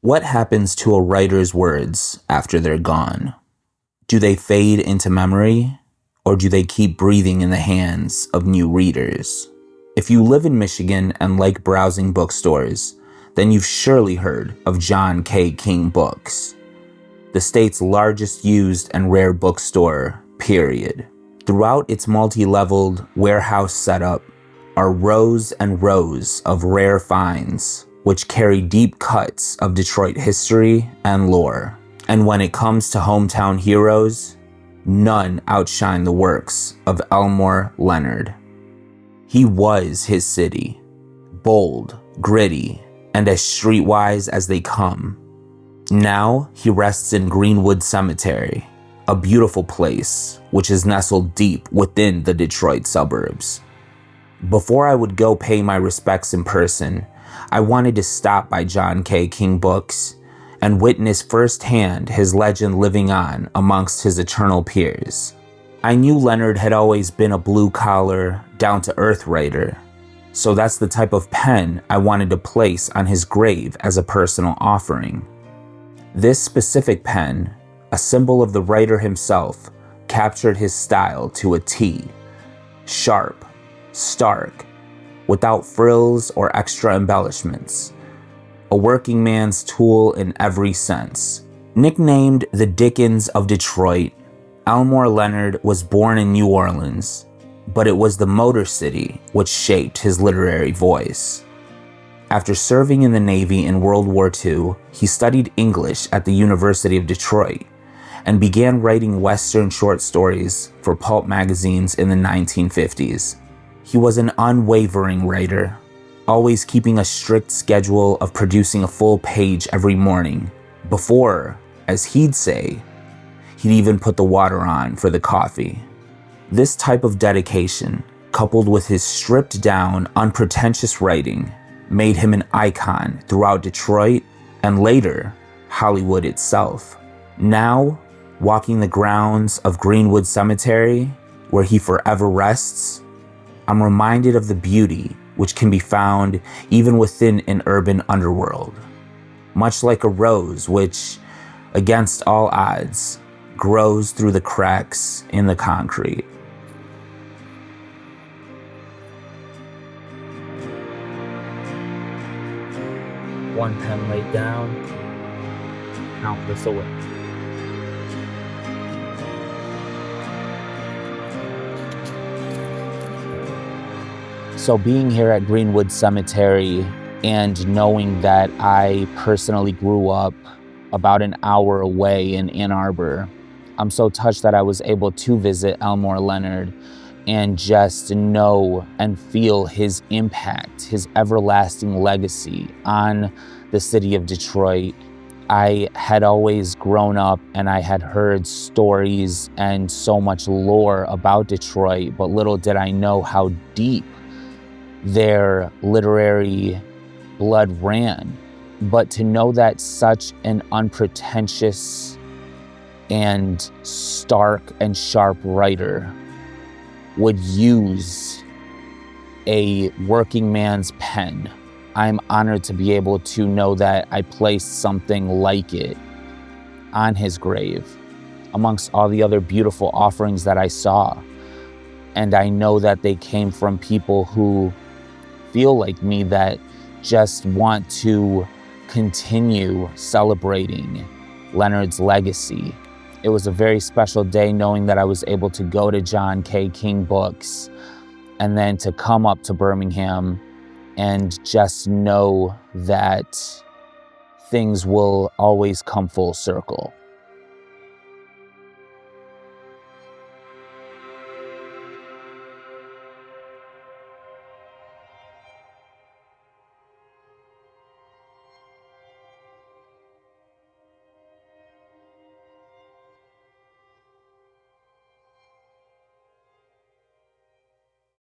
What happens to a writer's words after they're gone? Do they fade into memory, or do they keep breathing in the hands of new readers? If you live in Michigan and like browsing bookstores, then you've surely heard of John K. King Books, the state's largest used and rare bookstore, period. Throughout its multi-leveled warehouse setup are rows and rows of rare finds, which carry deep cuts of Detroit history and lore. And when it comes to hometown heroes, none outshine the works of Elmore Leonard. He was his city, bold, gritty, and as streetwise as they come. Now he rests in Greenwood Cemetery, a beautiful place which is nestled deep within the Detroit suburbs. Before I would go pay my respects in person, I wanted to stop by John K. King Books and witness firsthand his legend living on amongst his eternal peers. I knew Leonard had always been a blue-collar, down-to-earth writer, so that's the type of pen I wanted to place on his grave as a personal offering. This specific pen, a symbol of the writer himself, captured his style to a T. Sharp, stark, without frills or extra embellishments. A working man's tool in every sense. Nicknamed the Dickens of Detroit, Elmore Leonard was born in New Orleans, but it was the Motor City which shaped his literary voice. After serving in the Navy in World War II, he studied English at the University of Detroit and began writing Western short stories for pulp magazines in the 1950s. He was an unwavering writer, always keeping a strict schedule of producing a full page every morning, before, as he'd say, he'd even put the water on for the coffee. This type of dedication, coupled with his stripped-down, unpretentious writing, made him an icon throughout Detroit and later, Hollywood itself. Now, walking the grounds of Greenwood Cemetery, where he forever rests, I'm reminded of the beauty which can be found even within an urban underworld. Much like a rose which, against all odds, grows through the cracks in the concrete. One pen laid down, count this away. So being here at Greenwood Cemetery and knowing that I personally grew up about an hour away in Ann Arbor, I'm so touched that I was able to visit Elmore Leonard and just know and feel his impact, his everlasting legacy on the city of Detroit. I had always grown up and I had heard stories and so much lore about Detroit, but little did I know how deep their literary blood ran. But to know that such an unpretentious and stark and sharp writer would use a working man's pen, I'm honored to be able to know that I placed something like it on his grave amongst all the other beautiful offerings that I saw. And I know that they came from people who feel like me, that just want to continue celebrating Leonard's legacy. It was a very special day knowing that I was able to go to John K. King Books and then to come up to Birmingham and just know that things will always come full circle.